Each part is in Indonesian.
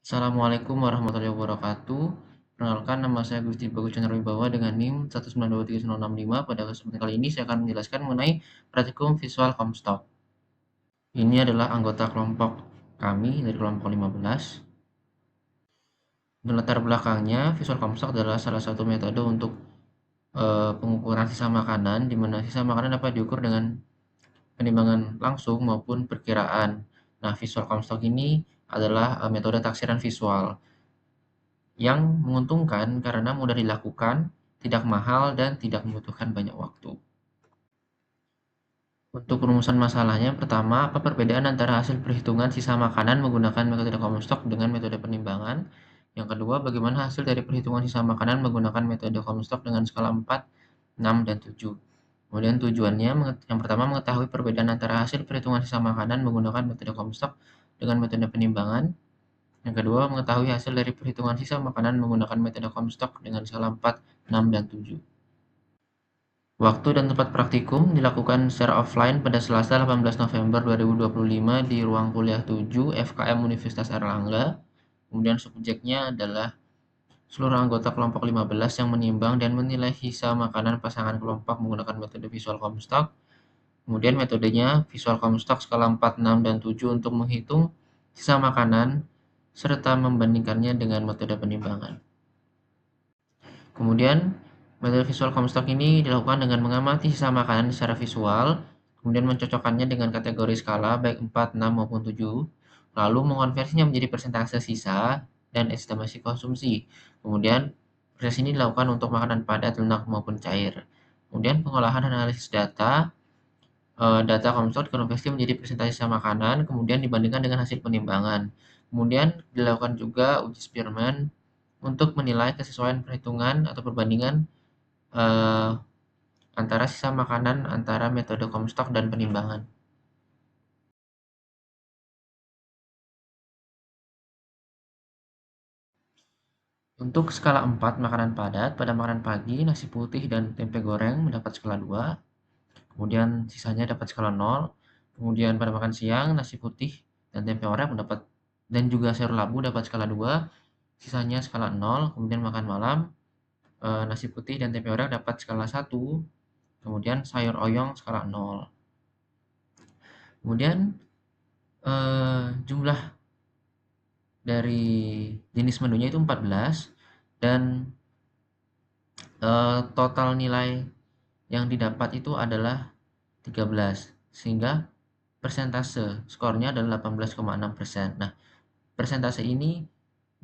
Assalamualaikum warahmatullahi wabarakatuh. Perkenalkan, nama saya Gusti Bagus Chandra Wibawa dengan NIM 1923965. Pada kesempatan kali ini saya akan menjelaskan mengenai praktikum visual Comstock. Ini adalah anggota kelompok kami dari kelompok 15. Latar belakangnya, visual Comstock adalah salah satu metode untuk pengukuran sisa makanan, di mana sisa makanan dapat diukur dengan penimbangan langsung maupun perkiraan. Nah, visual Comstock ini adalah metode taksiran visual yang menguntungkan karena mudah dilakukan, tidak mahal, dan tidak membutuhkan banyak waktu. Untuk rumusan masalahnya, pertama, apa perbedaan antara hasil perhitungan sisa makanan menggunakan metode Comstock dengan metode penimbangan? Yang kedua, bagaimana hasil dari perhitungan sisa makanan menggunakan metode Comstock dengan skala 4, 6, dan 7? Kemudian tujuannya, yang pertama, mengetahui perbedaan antara hasil perhitungan sisa makanan menggunakan metode Comstock dengan metode penimbangan. Yang kedua, mengetahui hasil dari perhitungan sisa makanan menggunakan metode Comstock dengan skala 4, 6, dan 7. Waktu dan tempat praktikum dilakukan secara offline pada Selasa 18 November 2025 di ruang kuliah 7 FKM Universitas Airlangga. Kemudian subjeknya adalah seluruh anggota kelompok 15 yang menimbang dan menilai sisa makanan pasangan kelompok menggunakan metode visual Comstock. Kemudian metodenya visual Comstock skala 4, 6, dan 7 untuk menghitung sisa makanan serta membandingkannya dengan metode penimbangan. Kemudian, metode visual Comstock ini dilakukan dengan mengamati sisa makanan secara visual, kemudian mencocokkannya dengan kategori skala baik 4, 6, maupun 7, lalu mengonversinya menjadi persentase sisa dan estimasi konsumsi. Kemudian, proses ini dilakukan untuk makanan padat, lunak, maupun cair. Kemudian, pengolahan dan analisis data Comstock dikonversi menjadi persentase sisa makanan, kemudian dibandingkan dengan hasil penimbangan. Kemudian dilakukan juga uji Spearman untuk menilai kesesuaian perhitungan atau perbandingan eh, antara sisa makanan antara metode Comstock dan penimbangan. Untuk skala 4 makanan padat, pada makanan pagi, nasi putih dan tempe goreng mendapat skala 2, kemudian sisanya dapat skala 0, kemudian pada makan siang, nasi putih dan tempe orek mendapat dan juga sayur labu dapat skala 2, sisanya skala 0, kemudian makan malam, nasi putih dan tempe orek dapat skala 1, kemudian sayur oyong skala 0. Kemudian jumlah dari jenis menunya itu 14 dan total nilai yang didapat itu adalah 13 sehingga persentase skornya adalah 18,6%. Nah, persentase ini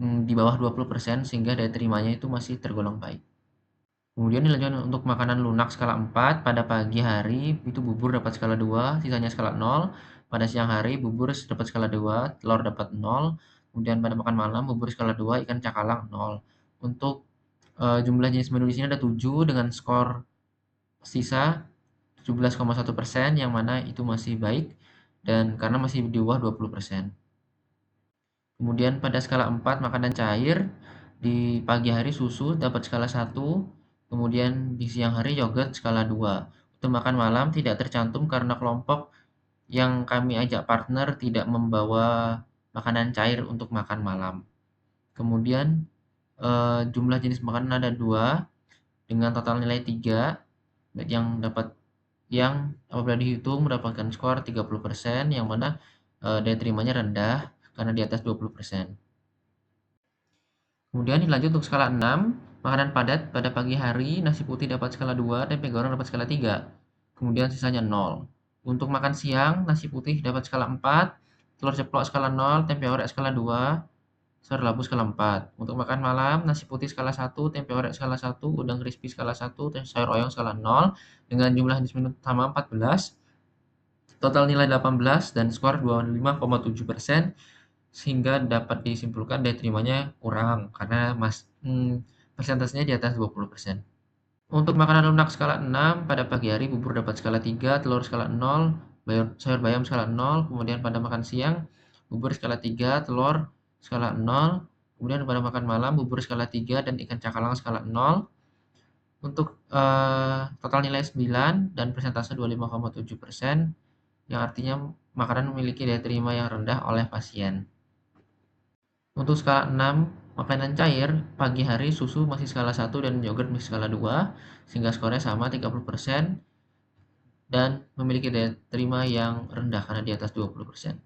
di bawah 20% sehingga daya terimanya itu masih tergolong baik. Kemudian dilanjutkan untuk makanan lunak skala 4, pada pagi hari itu bubur dapat skala 2, sisanya skala 0. Pada siang hari bubur dapat skala 2, telur dapat 0. Kemudian pada makan malam bubur skala 2, ikan cakalang 0. Untuk jumlah jenis menu di sini ada 7 dengan skor sisa 17,1%, yang mana itu masih baik dan karena masih di bawah 20%. Kemudian pada skala 4 makanan cair, di pagi hari susu dapat skala 1, kemudian di siang hari yogurt skala 2. Untuk makan malam tidak tercantum karena kelompok yang kami ajak partner tidak membawa makanan cair untuk makan malam. Kemudian jumlah jenis makanan ada 2 dengan total nilai 3 yang apabila dihitung mendapatkan skor 30%, yang mana daya terimanya rendah karena di atas 20%. Kemudian dilanjut untuk skala 6, makanan padat pada pagi hari, nasi putih dapat skala 2, tempe goreng dapat skala 3. Kemudian sisanya 0. Untuk makan siang, nasi putih dapat skala 4, telur ceplok skala 0, tempe orek skala 2, sayur labu skala 4. Untuk makan malam, nasi putih skala 1, tempe orek skala 1, udang crispy skala 1, sayur oyong skala 0, dengan jumlah jenis menu utama 14, total nilai 18, dan skor 25,7%, sehingga dapat disimpulkan daya terimanya kurang karena persentasenya di atas 20%. Untuk makanan lunak skala 6, pada pagi hari bubur dapat skala 3, telur skala 0, sayur bayam skala 0, kemudian pada makan siang bubur skala 3, telur skala 0, kemudian pada makan malam bubur skala 3 dan ikan cakalang skala 0. Untuk total nilai 9 dan persentase 25,7%, yang artinya makanan memiliki daya terima yang rendah oleh pasien. Untuk skala 6, makanan cair, pagi hari susu masih skala 1 dan yogurt masih skala 2, sehingga skornya sama 30% dan memiliki daya terima yang rendah karena di atas 20%.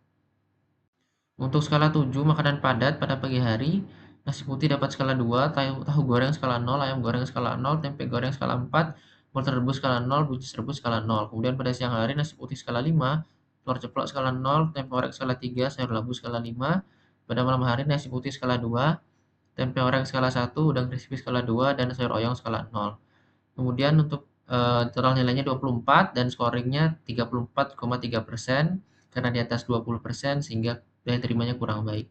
Untuk skala 7, makanan padat pada pagi hari, nasi putih dapat skala 2, tahu goreng skala 0, ayam goreng skala 0, tempe goreng skala 4, wortel rebus skala 0, buncis rebus skala 0. Kemudian pada siang hari, nasi putih skala 5, telur ceplok skala 0, tempe orek skala 3, sayur labu skala 5. Pada malam hari, nasi putih skala 2, tempe orek skala 1, udang crispy skala 2, dan sayur oyong skala 0. Kemudian untuk total nilainya 24 dan scoringnya 34,3% karena di atas 20% sehingga daya terimanya kurang baik.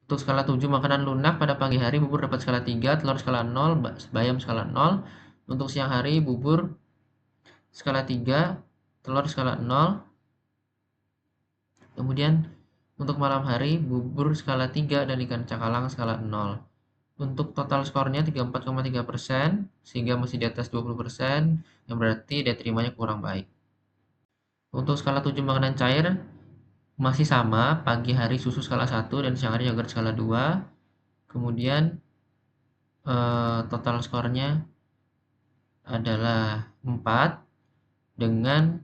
Untuk skala 7 makanan lunak pada pagi hari bubur dapat skala 3, telur skala 0, bayam skala 0. Untuk siang hari bubur skala 3, telur skala 0. Kemudian untuk malam hari bubur skala 3 dan ikan cakalang skala 0. Untuk total skornya 34,3% sehingga masih di atas 20%, yang berarti daya terimanya kurang baik. Untuk skala 7 makanan cair masih sama, pagi hari susu skala 1 dan siang hari yogurt skala 2. Kemudian total skornya adalah 4 dengan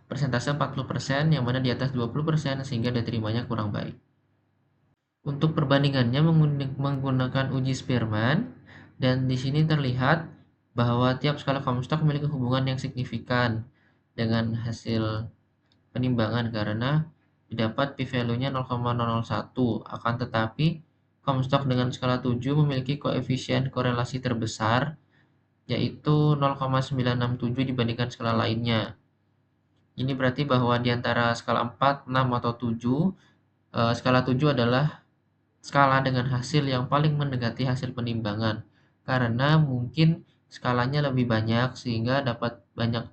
persentase 40% yang mana di atas 20% sehingga daya terimanya kurang baik. Untuk perbandingannya menggunakan uji Spearman, dan di sini terlihat bahwa tiap skala Comstock memiliki hubungan yang signifikan dengan hasil penimbangan karena didapat p-value-nya 0,001. Akan tetapi Comstock dengan skala 7 memiliki koefisien korelasi terbesar yaitu 0,967 dibandingkan skala lainnya. Ini berarti bahwa di antara skala 4, 6, atau 7, skala 7 adalah skala dengan hasil yang paling mendekati hasil penimbangan karena mungkin skalanya lebih banyak sehingga dapat banyak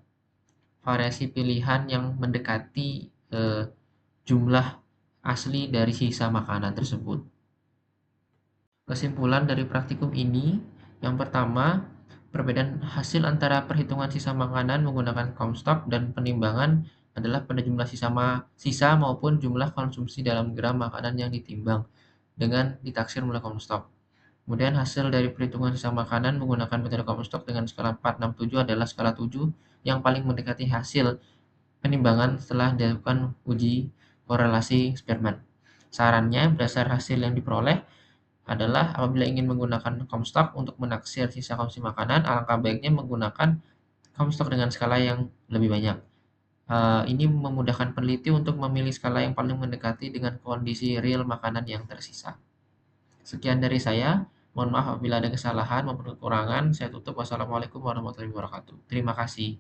variasi pilihan yang mendekati jumlah asli dari sisa makanan tersebut. Kesimpulan dari praktikum ini, yang pertama, perbedaan hasil antara perhitungan sisa makanan menggunakan Comstock dan penimbangan adalah pada jumlah sisa maupun jumlah konsumsi dalam gram makanan yang ditimbang dengan ditaksir melalui Comstock. Kemudian hasil dari perhitungan sisa makanan menggunakan metode Comstock dengan skala 4, 6, 7 adalah skala 7 yang paling mendekati hasil penimbangan setelah dilakukan uji korelasi Spearman. Sarannya, berdasar hasil yang diperoleh adalah apabila ingin menggunakan Comstock untuk menaksir sisa konsumsi makanan, alangkah baiknya menggunakan Comstock dengan skala yang lebih banyak. Ini memudahkan peneliti untuk memilih skala yang paling mendekati dengan kondisi real makanan yang tersisa. Sekian dari saya. Mohon maaf apabila ada kesalahan maupun kekurangan. Saya tutup. Wassalamualaikum warahmatullahi wabarakatuh. Terima kasih.